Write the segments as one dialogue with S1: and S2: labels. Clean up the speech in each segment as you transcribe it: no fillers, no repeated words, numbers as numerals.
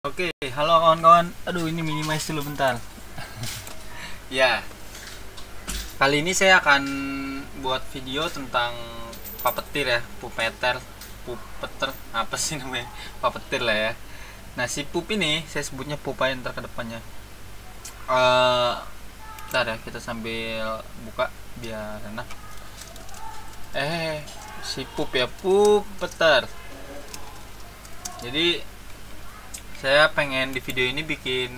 S1: Oke, halo kawan-kawan. Aduh, ini minimize dulu bentar. Ya, kali ini saya akan buat video tentang puppeteer ya, puppeteer, apa sih namanya? Puppeteer lah ya. Nah, si pup ini saya sebutnya pup aja ntar ke depannya. Bentar ya, kita sambil buka biar enak. Si pup ya, puppeteer. Jadi saya pengen di video ini bikin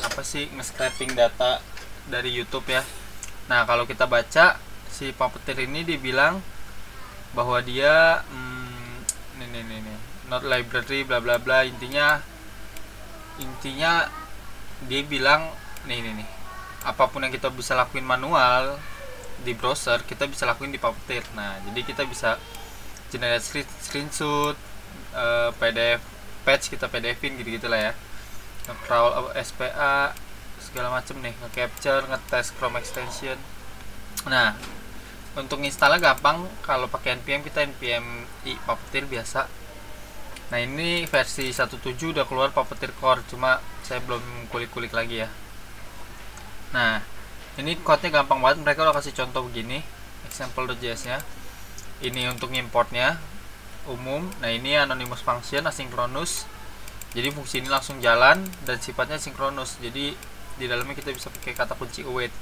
S1: apa sih, nge-scraping data dari YouTube ya. Nah, kalau kita baca si puppeteer ini dibilang bahwa dia nih not library bla bla bla, intinya dia bilang nih apapun yang kita bisa lakuin manual di browser kita bisa lakuin di puppeteer. Nah, jadi kita bisa generate screenshot, PDF patch, kita PDF-in gitu-gitu lah ya, nge-crawl SPA segala macem nih, nge-capture, nge-test Chrome extension. Nah, untuk installnya gampang. Kalau pakai npm kita npm i puppeteer biasa. Nah, ini versi 1.7 udah keluar puppeteer core, cuma saya belum kulik-kulik lagi ya. Nah, ini code-nya gampang banget, mereka udah kasih contoh begini example.js nya. Ini untuk importnya umum. Nah, ini anonymous function asynchronous, jadi fungsi ini langsung jalan dan sifatnya sinkronus. Jadi di dalamnya kita bisa pakai kata kunci await,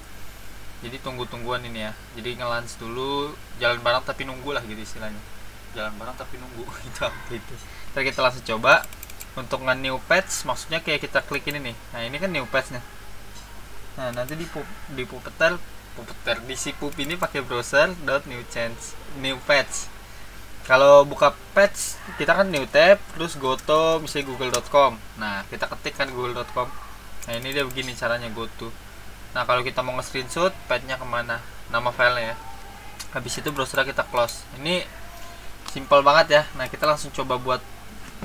S1: jadi tunggu-tungguan ini ya. Jadi nge-launch dulu, jalan bareng tapi nunggu lah gitu istilahnya, jalan bareng tapi nunggu gitu. Ntar kita langsung coba untuk nge-new patch, maksudnya kayak kita klik ini nih. Nah, ini kan new patch nya. Nah, nanti di puppeteer di si pup ini pakai browser new patch. Kalau buka patch kita kan new tab, terus go to misalnya google.com. Nah, kita ketik kan google.com. Nah, ini dia begini caranya, go to. Nah, kalau kita mau nge-screenshot patch-nya kemana, nama filenya ya. Habis itu browser kita close. Ini simple banget ya. Nah, kita langsung coba buat.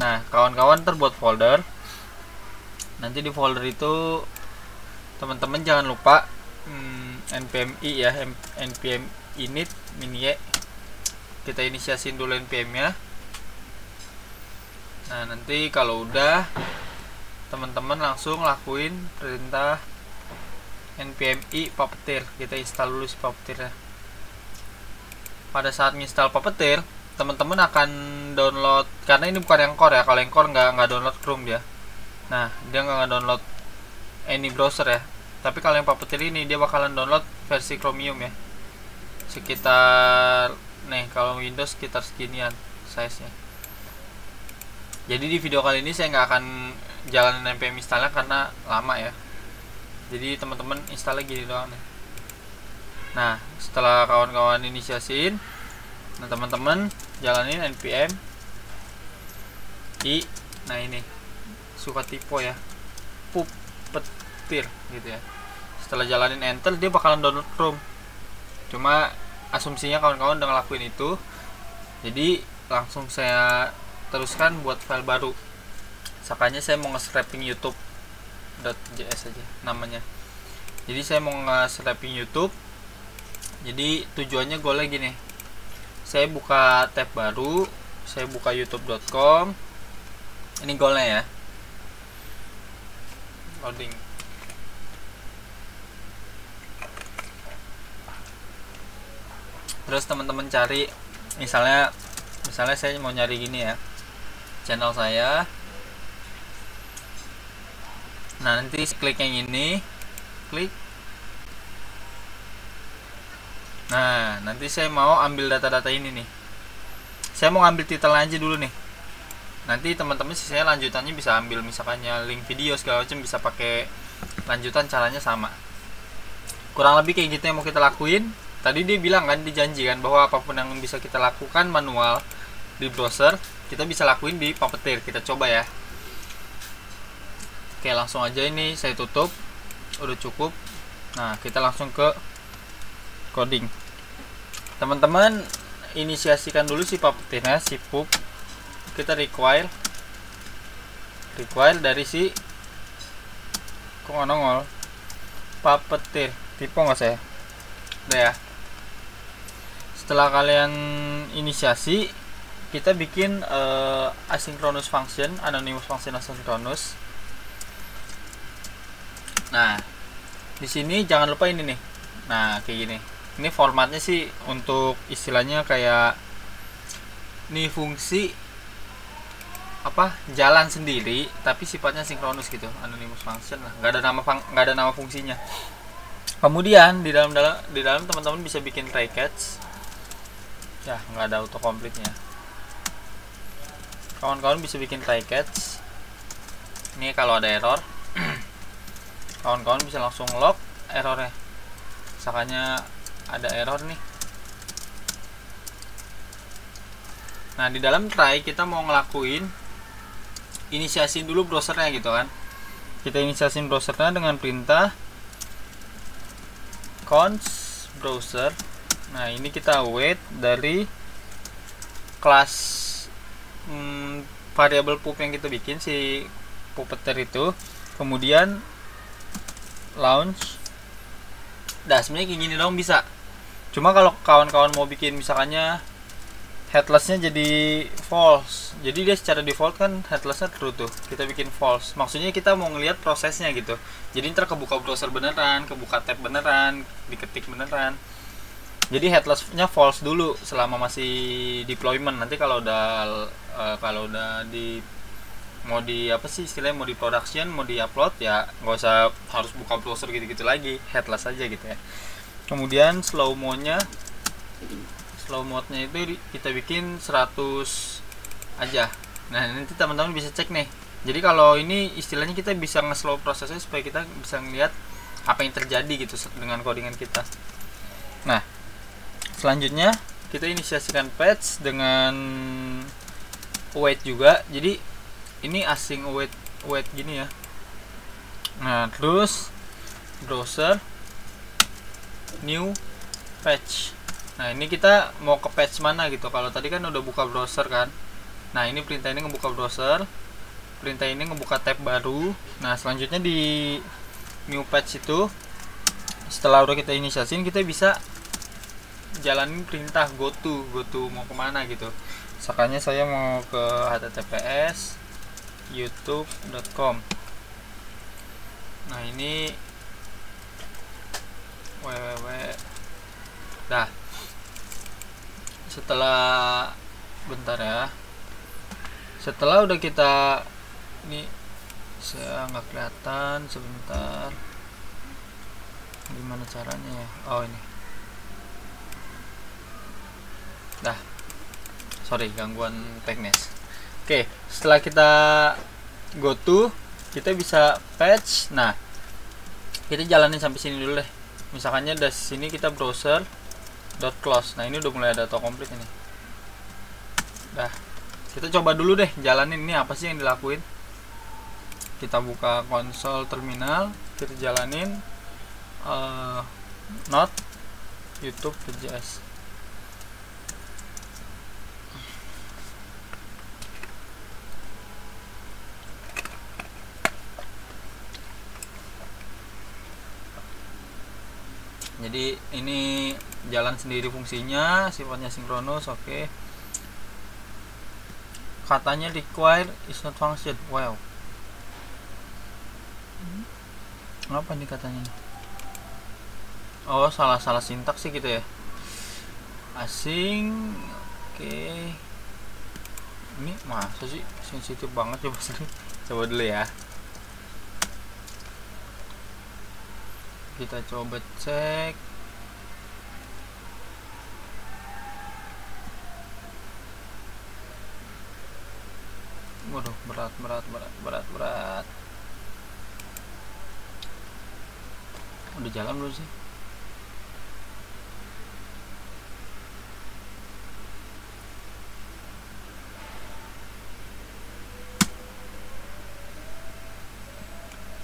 S1: Nah, kawan-kawan terbuat folder. Nanti di folder itu teman-teman jangan lupa npm i ya, npm init -y. Kita inisiasiin dulu npm nya. Nah, nanti kalau udah teman-teman langsung lakuin perintah npm i puppeteer. Kita install dulu si puppeteer ya. Pada saat install puppeteer, teman-teman akan download, karena ini bukan yang core ya. Kalau yang core nggak download Chrome dia. Nah, dia nggak download any browser ya. Tapi kalau yang puppeteer ini dia bakalan download versi Chromium ya. Sekitar nih, kalau Windows sekitar seginian size nya. Jadi di video kali ini saya nggak akan jalanin npm installnya karena lama ya. Jadi teman-teman installnya gini doang nih. Nah, setelah kawan-kawan inisiasiin, nah teman-teman jalanin npm i. Nah, ini suka typo ya, puppeteer gitu ya. Setelah jalanin enter, dia bakalan download Chrome. Cuma asumsinya kawan-kawan udah ngelakuin itu, jadi langsung saya teruskan buat file baru. Makanya saya mau nge-scraping youtube.js aja namanya. Jadi saya mau nge-scraping YouTube. Jadi tujuannya goalnya gini, saya buka tab baru, saya buka youtube.com. Ini goalnya ya, loading. Terus teman-teman cari, misalnya saya mau nyari gini ya, channel saya. Nah, nanti klik yang ini, klik. Nah, nanti saya mau ambil data-data ini nih. Saya mau ambil titel aja dulu nih. Nanti teman-teman sisanya lanjutannya bisa ambil, misalkannya link video segala macam bisa pakai lanjutan, caranya sama. Kurang lebih kayak gitu yang mau kita lakuin. Tadi dia bilang kan, dijanjikan bahwa apapun yang bisa kita lakukan manual di browser, kita bisa lakuin di puppeteer. Kita coba ya. Oke, langsung aja ini saya tutup. Udah cukup. Nah, kita langsung ke coding. Teman-teman inisiasikan dulu si puppeteernya, si pup. Kita require dari si, kok nggak nongol, puppeteer. Tipe nggak saya? Udah ya. Setelah kalian inisiasi, kita bikin asynchronous function, anonymous function asynchronous. Nah, di sini jangan lupa ini nih. Nah, kayak gini. Ini formatnya sih untuk istilahnya kayak nih fungsi apa jalan sendiri tapi sifatnya sinkronus gitu, anonymous function lah, nggak ada nama fungsinya. Kemudian di dalam teman-teman bisa bikin try catch ya, nggak ada autocomplete-nya. Kawan-kawan bisa bikin try catch ini, kalau ada error kawan-kawan bisa langsung log errornya. Misalkannya ada error nih. Nah, di dalam try kita mau ngelakuin inisiasiin dulu browsernya gitu kan. Kita inisiasiin browsernya dengan perintah const browser. Nah, ini kita wait dari kelas variable pup yang kita bikin si puppeteer itu, kemudian launch. Nah, sebenarnya kayak gini dong bisa. Cuma kalau kawan-kawan mau bikin misalkannya headlessnya jadi false, jadi dia secara default kan headlessnya true tuh, kita bikin false, maksudnya kita mau ngelihat prosesnya gitu. Jadi ntar kebuka browser beneran, kebuka tab beneran, diketik beneran. Jadi headlessnya false dulu selama masih deployment. Nanti kalau udah di mau di apa sih istilahnya, mau di production, mau di upload ya nggak usah harus buka browser gitu-gitu lagi, headless aja gitu ya. Kemudian slow mode-nya itu kita bikin 100 aja. Nah, nanti teman-teman bisa cek nih. Jadi kalau ini istilahnya kita bisa nge-slow prosesnya supaya kita bisa ngeliat apa yang terjadi gitu dengan codingan kita. Nah, selanjutnya kita inisiasikan patch dengan await juga. Jadi ini async await gini ya. Nah, terus browser new patch. Nah, ini kita mau ke patch mana gitu. Kalau tadi kan udah buka browser kan. Nah, ini perintah ini ngebuka browser, perintah ini ngebuka tab baru. Nah, selanjutnya di new patch itu setelah udah kita inisiasiin, kita bisa jalanin perintah go to mau kemana gitu. Misalkannya saya mau ke https youtube.com. Nah, ini www. Dah, setelah bentar ya, setelah udah kita ini, saya nggak kelihatan sebentar, gimana caranya ya. Oh, ini dah, sorry gangguan teknis. Oke, setelah kita go to, kita bisa patch. Nah, kita jalanin sampai sini dulu deh. Misalkannya dari sini kita browser .close. Nah, ini udah mulai ada autocomplete ini. Dah, kita coba dulu deh jalanin ini apa sih yang dilakuin. Kita buka konsol terminal, kita jalanin not youtube.js. Jadi ini jalan sendiri fungsinya, sifatnya sinkronus. Oke. Katanya require is not function. Wow. Kenapa nih katanya? Oh, salah sintaks sih gitu ya. Asing. Oke. Ini masa sih sensitif banget, coba dulu ya. Kita coba cek. Waduh, berat. Udah jalan belum sih?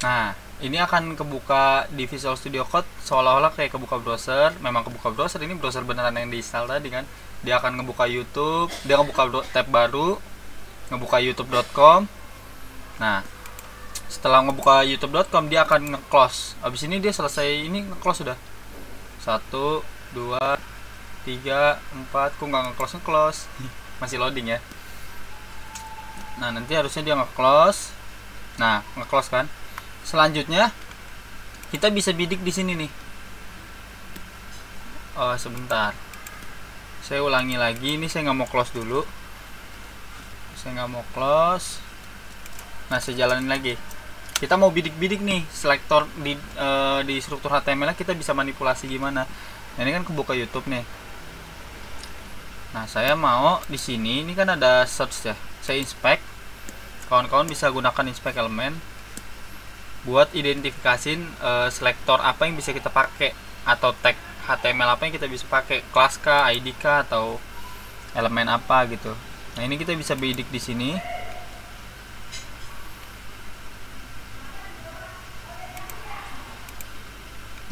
S1: Nah, ini akan kebuka di Visual Studio Code seolah-olah kayak kebuka browser. Memang kebuka browser, ini browser beneran yang di-install tadi kan. Dia akan ngebuka YouTube, dia ngebuka tab baru, ngebuka youtube.com. Nah, setelah ngebuka youtube.com dia akan nge-close. Abis ini dia selesai ini nge-close sudah. 1 2 3 4. Kok nggak nge-close masih loading ya. Nah, nanti harusnya dia nge-close. Nah, nge-close kan. Selanjutnya kita bisa bidik di sini nih. Sebentar, saya ulangi lagi. Ini saya nggak mau close dulu, saya nggak mau close. Nah, saya jalanin lagi. Kita mau bidik-bidik nih selektor di struktur HTML kita bisa manipulasi gimana. Nah, ini kan kebuka YouTube nih. Nah, saya mau di sini, ini kan ada search ya, saya inspect. Kawan-kawan bisa gunakan inspect elemen buat identifikasin selektor apa yang bisa kita pakai, atau tag HTML apa yang kita bisa pakai, kelas kah, ID kah, atau elemen apa gitu. Nah, ini kita bisa bidik di sini.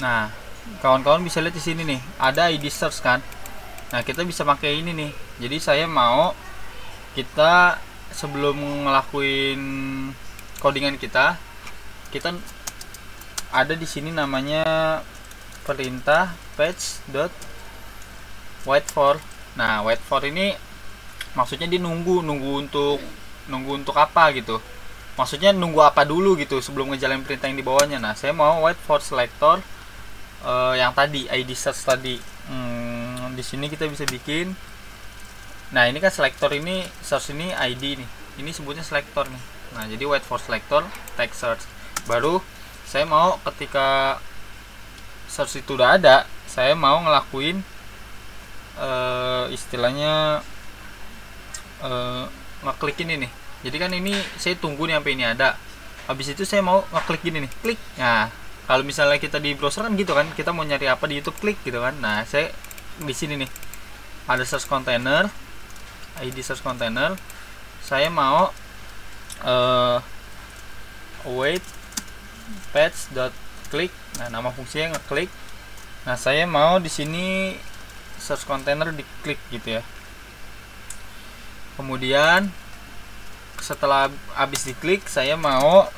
S1: Nah, kawan-kawan bisa lihat di sini nih, ada ID search kan. Nah, kita bisa pakai ini nih. Jadi saya mau kita sebelum ngelakuin codingan kita ada di sini namanya perintah page.wait for. Nah, wait for ini maksudnya dia nunggu untuk apa gitu. Maksudnya nunggu apa dulu gitu sebelum ngejalanin perintah yang di bawahnya. Nah, saya mau wait for selector yang tadi ID search tadi. Di sini kita bisa bikin. Nah, ini kan selector ini, search ini ID nih. Ini sebutnya selector nih. Nah, jadi wait for selector tag search. Baru saya mau ketika search itu udah ada, saya mau ngelakuin istilahnya ngeklik ini nih. Jadi kan ini saya tunggu nih sampai ini ada. Habis itu saya mau ngeklik gini nih, klik. Nah, kalau misalnya kita di browser kan gitu kan, kita mau nyari apa di YouTube, klik gitu kan. Nah, saya di sini nih ada search container, ID search container. Saya mau await page.click. Nah, nama fungsinya ngeklik. Nah, saya mau di sini search container diklik gitu ya. Kemudian setelah habis diklik, saya mau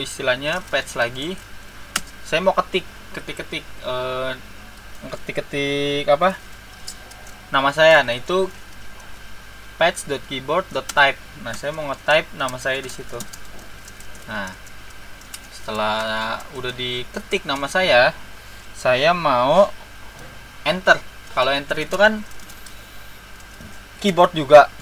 S1: istilahnya page lagi. Saya mau ketik apa nama saya. Nah, itu page.keyboard.type. Nah, saya mau nge-type nama saya di situ. Nah, setelah udah diketik nama saya mau enter. Kalau enter itu kan keyboard juga,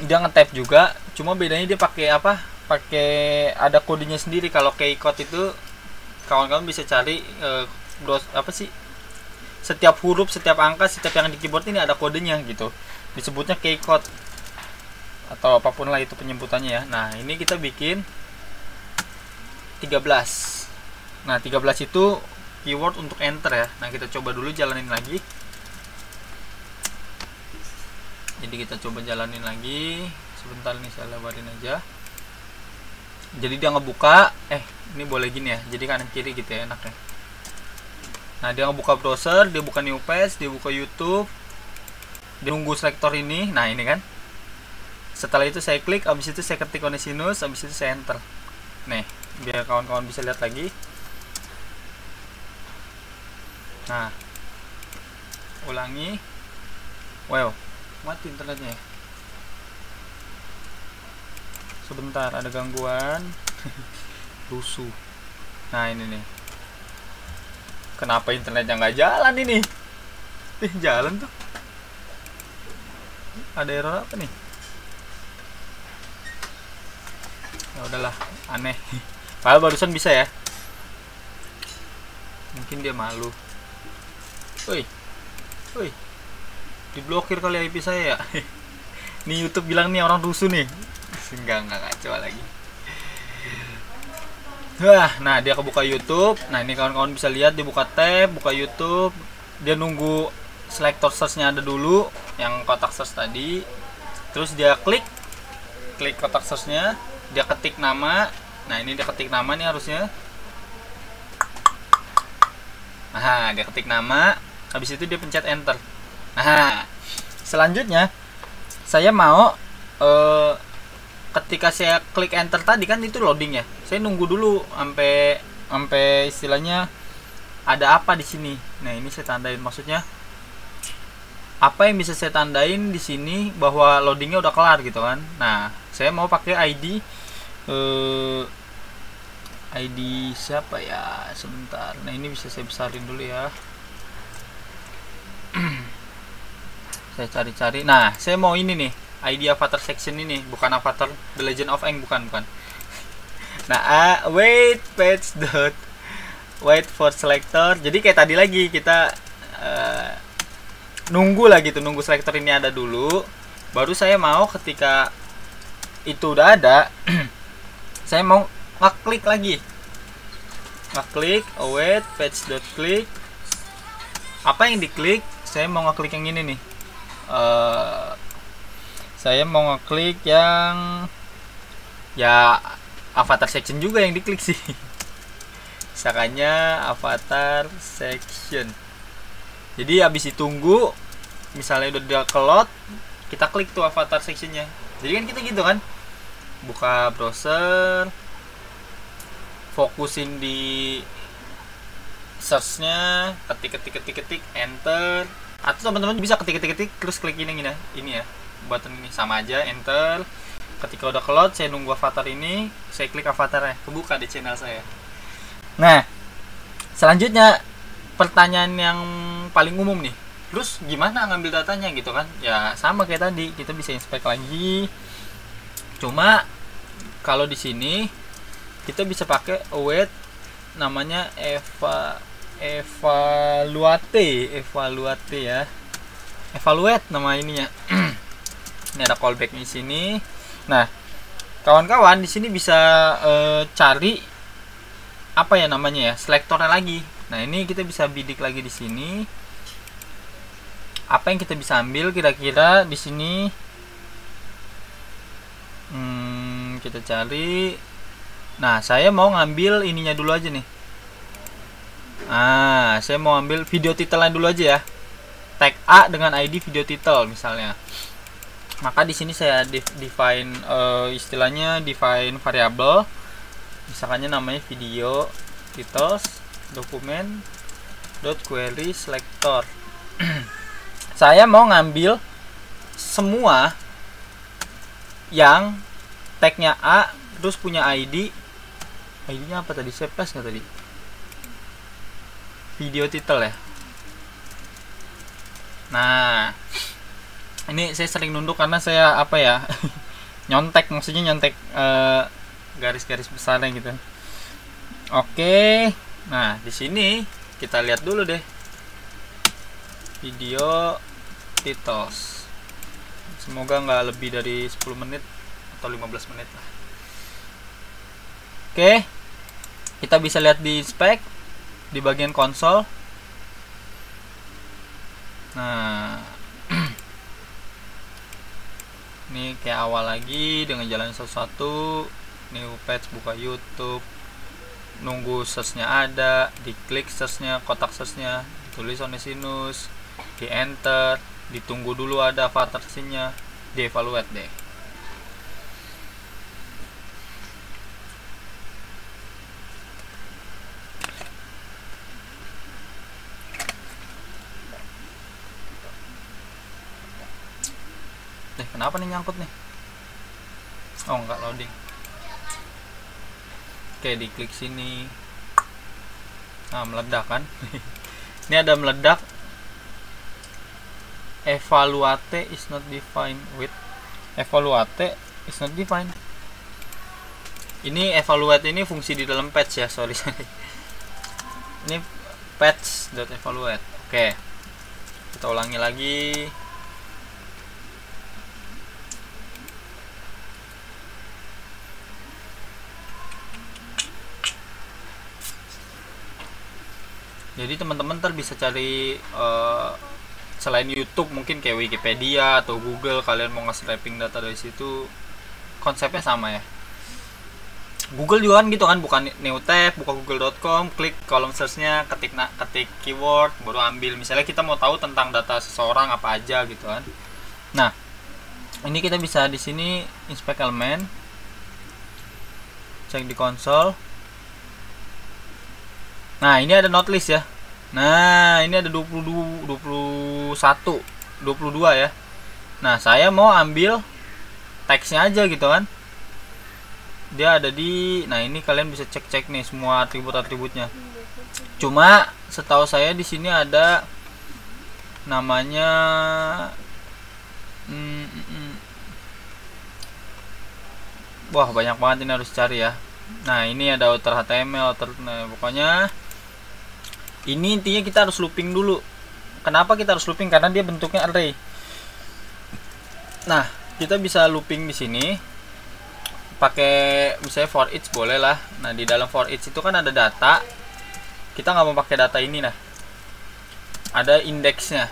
S1: dia nge-type juga, cuma bedanya dia pakai apa? Pakai ada kodenya sendiri. Kalau keycode itu kawan-kawan bisa cari apa sih? Setiap huruf, setiap angka, setiap yang di keyboard ini ada kodenya gitu. Disebutnya keycode atau apapun lah itu penyebutannya ya. Nah, ini kita bikin 13. Nah, 13 itu keyword untuk enter ya. Nah, kita coba dulu jalanin lagi. Jadi kita coba jalanin lagi. Sebentar nih, saya lebarin aja. Jadi dia ngebuka, ini boleh gini ya. Jadi kanan kiri gitu ya enaknya. Nah, dia ngebuka browser, dia buka new page, dia buka YouTube. Dia nunggu selektor ini. Nah, ini kan. Setelah itu saya klik, habis itu saya ketik Onesimus, habis itu saya enter. Nih, biar kawan-kawan bisa lihat lagi. Nah, ulangi. Wow, mati internetnya ya. Sebentar, ada gangguan. Rusuh. Nah, ini nih. Kenapa internetnya nggak jalan ini? Jalan tuh. Ada error apa nih? Ya udahlah, aneh. Padahal barusan bisa ya. Mungkin dia malu. Woi, diblokir kali IP saya ya. Nih YouTube bilang nih orang rusuh nih. Enggak coba lagi. Wah, nah dia kebuka YouTube. Nah, ini kawan-kawan bisa lihat dia buka tab, buka YouTube. Dia nunggu selector search-nya ada dulu, yang kotak search tadi. Terus dia klik kotak search-nya, dia ketik nama. Nah, ini dia ketik nama nih harusnya. Nah, dia ketik nama. Habis itu dia pencet enter. Nah, selanjutnya saya mau ketika saya klik enter tadi kan itu loading ya. Saya nunggu dulu sampai istilahnya ada apa di sini. Nah, ini saya tandain, maksudnya apa yang bisa saya tandain di sini bahwa loadingnya udah kelar gitu kan. Nah, saya mau pakai ID ID siapa ya, sebentar. Nah ini bisa saya besarin dulu ya. Saya cari-cari. Nah saya mau ini nih, ID avatar section ini, bukan avatar The Legend of Aang, bukan. Nah wait for selector. Jadi kayak tadi lagi kita nunggu lah gitu, nunggu selector ini ada dulu, baru saya mau ketika itu udah ada saya mau ngeklik lagi, await page.click. Apa yang diklik? Saya mau ngeklik yang ini nih. Saya mau ngeklik yang ya avatar section juga yang diklik sih. Misalkannya avatar section. Jadi habis ditunggu, misalnya udah kelot, kita klik tuh avatar sectionnya. Jadi kan kita gitu kan, buka browser, fokusin di searchnya, ketik enter. Atau teman-teman bisa ketik terus klik ini ya, button ini sama aja, enter. Ketika udah kelot, saya nunggu avatar ini, saya klik avatarnya, kebuka di channel saya. Nah selanjutnya pertanyaan yang paling umum nih, terus gimana ngambil datanya gitu kan? Ya sama kayak tadi, kita bisa inspect lagi. Cuma kalau di sini kita bisa pakai await, namanya evaluate ya, evaluate nama ininya. Ini ada callback di sini. Nah kawan-kawan di sini bisa cari apa ya namanya ya, selektornya lagi. Nah ini kita bisa bidik lagi di sini. Apa yang kita bisa ambil kira-kira di sini? Kita cari. Nah saya mau ngambil ininya dulu aja nih. Saya mau ambil video titelnya dulu aja ya. Tag A dengan ID video title misalnya. Maka di sini saya define istilahnya define variable. Misalkannya namanya video titles dokumen .query selector. Saya mau ngambil semua yang tagnya A terus punya ID-nya apa tadi? Saya plus nggak tadi? Video title ya. Nah ini saya sering nunduk karena saya apa ya nyontek, maksudnya nyontek garis-garis besarnya gitu. Oke, nah di sini kita lihat dulu deh video titles. Semoga nggak lebih dari 10 menit atau 15 menit lah. Oke, kita bisa lihat di spek di bagian konsol. Nah ini kayak awal lagi dengan jalan satu-satu. New page, buka YouTube, nunggu searchnya ada, diklik searchnya, kotak searchnya, ditulis Onesimus, di enter, ditunggu dulu ada avatar searchnya, di evaluate deh. Kenapa nih nyangkut nih? Oh enggak loading. Oke, diklik sini. Nah meledak kan. Ini ada meledak. Evaluate is not defined with. Evaluate is not defined. Ini evaluate ini fungsi di dalam patch ya, sorry. Ini patch.evaluate. Oke, kita ulangi lagi. Jadi teman-teman ntar bisa cari selain YouTube mungkin kayak Wikipedia atau Google, kalian mau nge-scraping data dari situ, konsepnya sama ya. Google juga kan gitu kan, bukan new tab, buka google.com, klik kolom searchnya, ketik keyword, baru ambil. Misalnya kita mau tahu tentang data seseorang apa aja gitu kan. Nah ini kita bisa di sini inspect element, cek di konsol. Nah ini ada not list ya. Nah ini ada 22 ya. Nah saya mau ambil teksnya aja gitu kan, dia ada di, nah ini kalian bisa cek nih semua atributnya. Cuma setahu saya di sini ada namanya wah banyak banget, ini harus cari ya. Nah ini ada outer HTML, nah, pokoknya ini intinya kita harus looping dulu. Kenapa kita harus looping? Karena dia bentuknya array. Nah kita bisa looping di sini pakai misalnya for each boleh lah. Nah di dalam for each itu kan ada data, kita nggak mau pakai data ini. Nah ada indeksnya.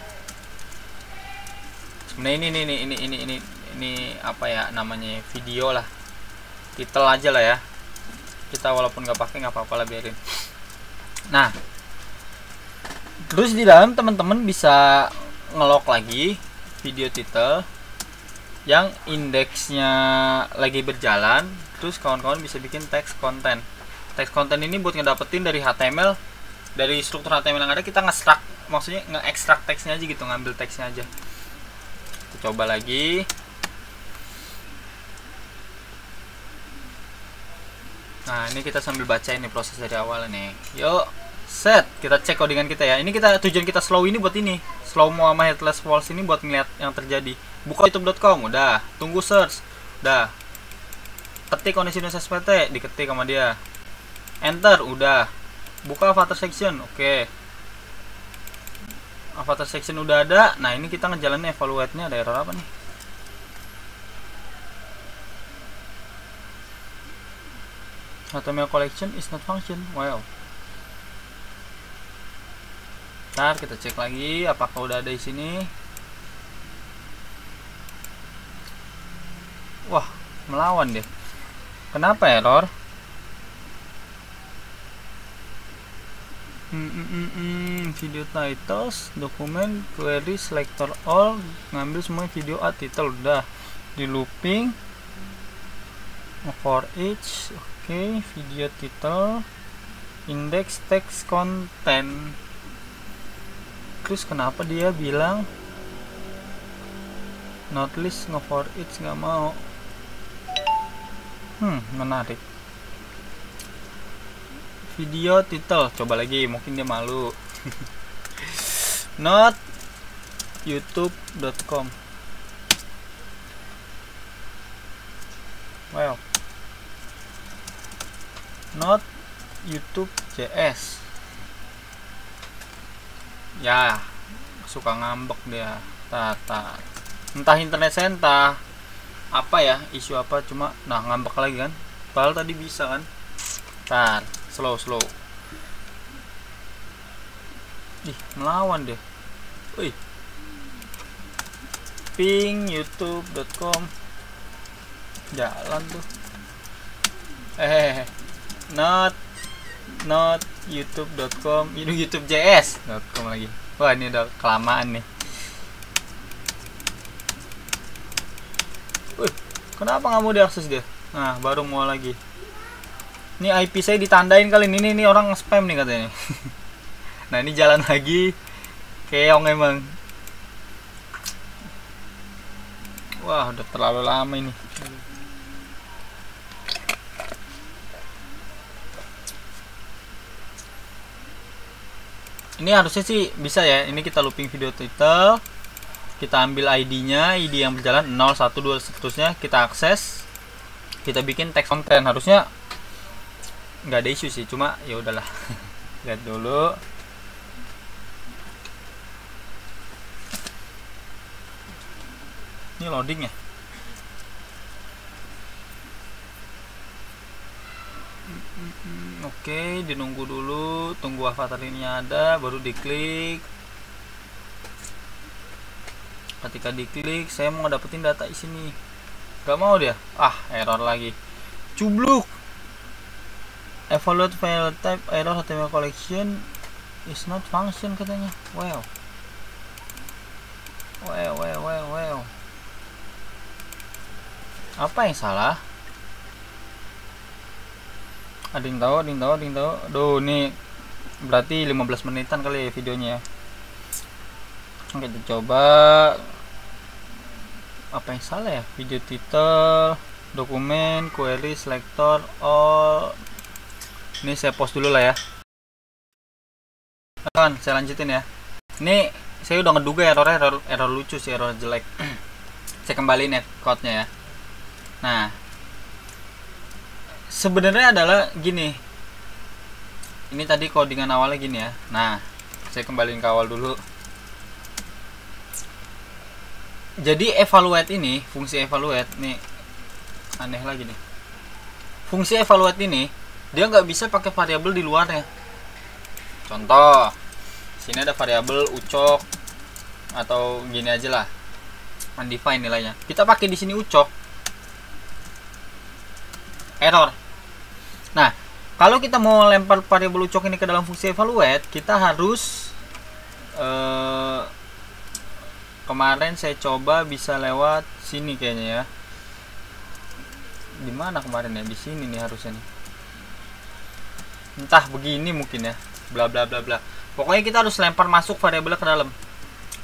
S1: Sebenarnya ini apa ya namanya, video lah, title aja lah ya, kita walaupun nggak pakai nggak apa-apa lah, biarin. Nah terus di dalam teman-teman bisa ngelok lagi video title yang indeksnya lagi berjalan, terus kawan-kawan bisa bikin text content. Text content ini buat ngedapetin dari HTML, dari struktur HTML yang ada, kita nge-extract, maksudnya nge-extract teksnya aja gitu, ngambil teksnya aja. Kita coba lagi. Nah ini kita sambil baca ini proses dari awal nih. Yuk set, kita cek codingan kita ya. Ini kita tujuan kita slow ini buat ini, slow mo sama headless false ini buat ngeliat yang terjadi. Buka youtube.com, udah. Tunggu search, udah. Ketik Onesimus SPT, diketik sama dia. Enter, udah. Buka avatar section, oke. Avatar section udah ada. Nah ini kita ngejalanin evaluate-nya, ada error apa nih? HTML collection is not function. Wow. Ntar kita cek lagi apakah udah ada di sini. Wah, melawan deh. Kenapa error? Video titles, dokumen, query, selector all, ngambil semua video title, udah. Di looping for each, oke, video title, index, text content. Terus kenapa dia bilang not list, nge for each, nggak mau. Menarik. Video title, coba lagi, mungkin dia malu. Not youtube.com. Well, not youtube.js. Ya, suka ngambek dia. Tata. Entah internet saya, entah apa ya, isu apa, cuma nah ngambek lagi kan. Padahal tadi bisa kan. Tar, slow. Ih, melawan deh. Wih. Ping youtube.com. Jalan tuh. Not youtube.com, ini youtube.js.com lagi. Wah, ini udah kelamaan nih. Kenapa nggak mau diakses dia? Nah, baru mau lagi. Ini IP saya ditandain kali ini orang spam nih katanya. Nah, ini jalan lagi. Keong emang. Wah, udah terlalu lama ini. Ini harusnya sih bisa ya. Ini kita looping video title, kita ambil ID-nya, ID yang berjalan 0, 1, 2 seterusnya, kita akses, kita bikin text content. Harusnya nggak ada isu sih, cuma ya udahlah. Lihat dulu. Ini loading ya. Oke, dinunggu dulu, tunggu avatar ini ada, baru diklik. Ketika diklik, saya mau dapetin data di sini. Gak mau dia. Ah, error lagi. Cubluk. Evaluate file type error HTML collection is not function katanya. Wow. Apa yang salah? Ada yang tahu. Duh, ini berarti 15 menitan kali ya videonya ya. Kita coba. Apa yang salah ya? Video title. dokumen, query, selector, all. Ini saya post dulu lah ya. Kan, saya lanjutin ya. Ini saya udah ngeduga error lucu sih, error jelek. Saya kembaliin ya code-nya ya. Nah, sebenarnya adalah gini. Ini tadi codingan awalnya gini ya. Nah, saya kembaliin ke awal dulu. Jadi evaluate ini, fungsi evaluate nih aneh lagi nih. Fungsi evaluate ini dia nggak bisa pakai variabel di luarnya. Contoh, sini ada variabel ucok atau gini aja lah, undefined nilainya. Kita pakai di sini ucok, error. Nah, kalau kita mau lempar variabel ucok ini ke dalam fungsi evaluate, kita harus kemarin saya coba bisa lewat sini kayaknya ya. Di mana kemarin ya? Di sini nih harusnya nih. Entah begini mungkin ya. Bla bla bla bla. Pokoknya kita harus lempar masuk variabel ke dalam.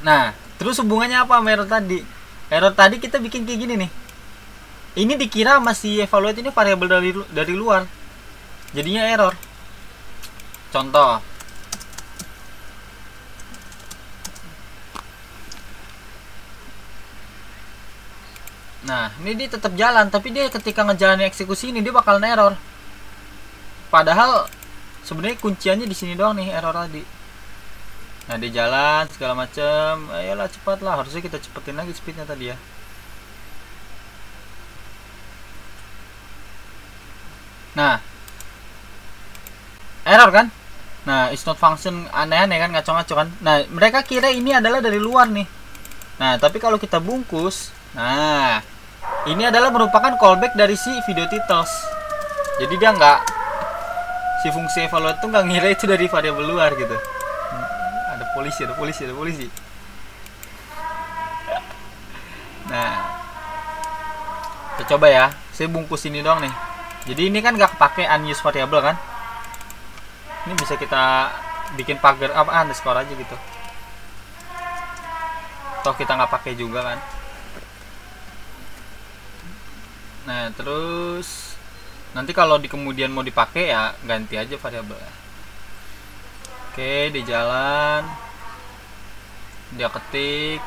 S1: Nah, terus hubungannya apa sama error tadi? Error tadi kita bikin kayak gini nih. Ini dikira masih evaluate ini variabel dari luar. Jadinya error. Contoh. Nah, ini dia tetap jalan, tapi dia ketika ngejalanin eksekusi ini dia bakalan error. Padahal sebenarnya kunciannya di sini doang nih error tadi. Nah, dia jalan segala macam. Ayolah cepatlah, harusnya kita cepetin lagi speednya tadi ya. Nah, error kan? Nah, it's not function, aneh-aneh kan, ngaco-ngaco kan. Nah, mereka kira ini adalah dari luar nih. Nah, tapi kalau kita bungkus, nah, ini adalah merupakan callback dari si video titles. Jadi dia nggak, si fungsi evaluate tuh nggak ngira itu dari variabel luar gitu. Ada polisi. Nah, kita coba ya. Saya bungkus ini doang nih. Jadi ini kan nggak pakai unused variable kan? Ini bisa kita bikin pagar apa underscore aja gitu. Toh kita nggak pakai juga kan. Nah, terus nanti kalau di kemudian mau dipakai ya ganti aja variabel. Oke, di jalan dia ketik.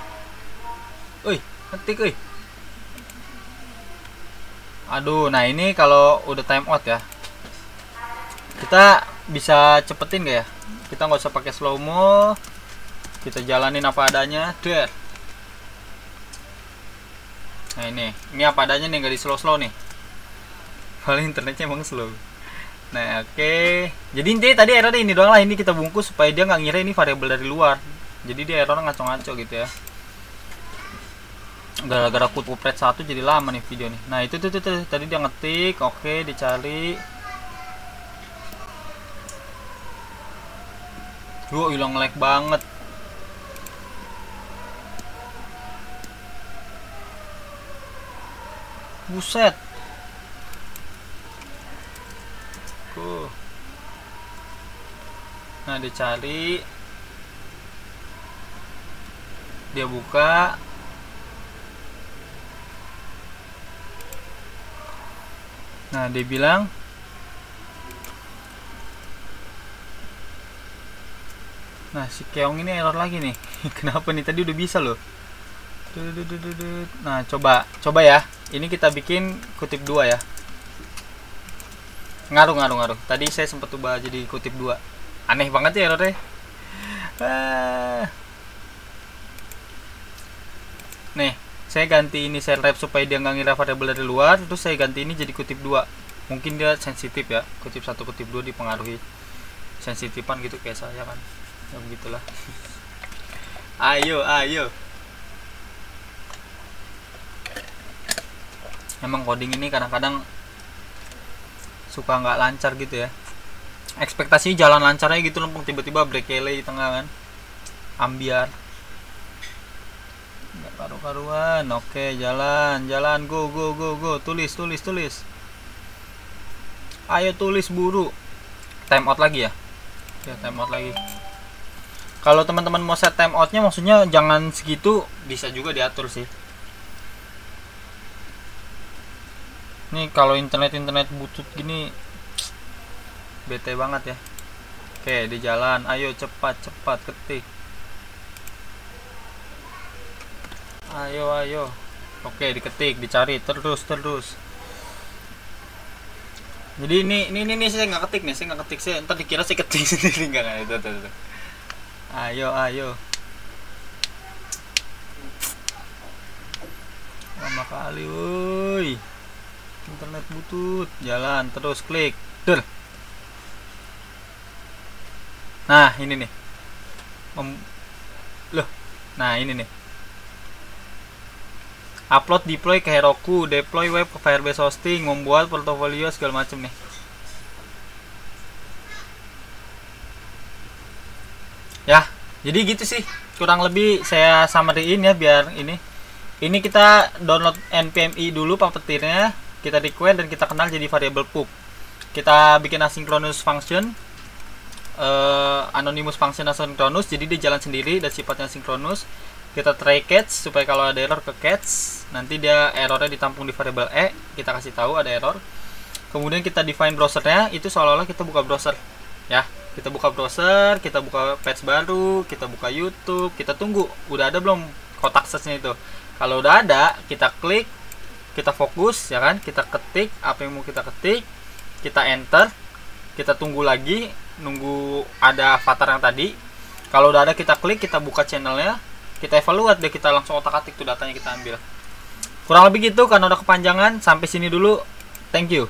S1: Ketik. Aduh, nah ini kalau udah timeout ya. Kita bisa cepetin gak ya? Kita nggak usah pakai slow mo. Kita jalanin apa adanya. Der. Nah ini apa adanya nih, nggak di slow nih. Paling internetnya emang slow. Nah oke. Jadi intinya tadi error ini doang lah, ini kita bungkus supaya dia nggak ngira ini variabel dari luar. Jadi dia error ngaco-ngaco gitu ya. Gara-gara Cupred 1 jadi lama nih video nih. Nah itu tuh tadi dia ngetik, oke dicari. Hilang lag banget. Buset. Nah, dicari. Dia buka. Nah, dia bilang nah, si keong ini error lagi nih. Kenapa nih? Tadi udah bisa loh. Nah, coba ya. Ini kita bikin kutip 2 ya. Ngaruh. Tadi saya sempat ubah jadi kutip 2. Aneh banget ya errornya. Nih, saya ganti ini cell wrap supaya dia nggak ngira variabel dari luar. Terus saya ganti ini jadi kutip 2. Mungkin dia sensitif ya. Kutip 1, kutip 2 dipengaruhi sensitifan gitu kayak saya kan. Ya begitulah. Ayo. Emang coding ini kadang-kadang suka nggak lancar gitu ya. Ekspektasinya jalan lancarnya gitu, lempeng tiba-tiba breakele di tengah kan. Ambiar. Nggak karu-karuan. Oke, jalan, go. Tulis. Ayo tulis buru. Timeout lagi ya. Ya, timeout lagi. Kalau teman-teman mau set timeoutnya, maksudnya jangan segitu, bisa juga diatur sih. Nih kalau internet butut gini bete banget ya. Oke, di jalan, ayo cepat ketik. Ayo. Oke, diketik, dicari terus. Jadi ini saya nggak ketik nih, saya ntar dikira saya ketik sendiri nggak itu. Ayo. Lama kali, woi. Internet butut, jalan terus klik, Nah, ini nih. Nah, ini nih. Upload deploy ke Heroku, deploy web ke Firebase hosting, membuat portofolio segala macam nih. Ya, jadi gitu sih. Kurang lebih saya summary-in ya biar ini. Ini kita download npmi dulu puppeteer-nya, kita require dan kita kenal jadi variable pup. Kita bikin asynchronous function, anonymous function asynchronous, jadi dia jalan sendiri dan sifatnya sinkronus. Kita try catch supaya kalau ada error ke catch, nanti dia errornya ditampung di variable e, kita kasih tahu ada error. Kemudian kita define browsernya, itu seolah-olah kita buka browser ya. Kita buka browser, kita buka page baru, kita buka YouTube, kita tunggu udah ada belum kotak search-nya itu. Kalau udah ada, kita klik, kita fokus ya kan, kita ketik apa yang mau kita ketik, kita enter, kita tunggu lagi, nunggu ada avatar yang tadi. Kalau udah ada, kita klik, kita buka channelnya, kita evaluate deh, kita langsung otak-atik tuh datanya kita ambil. Kurang lebih gitu, karena udah kepanjangan. Sampai sini dulu, thank you.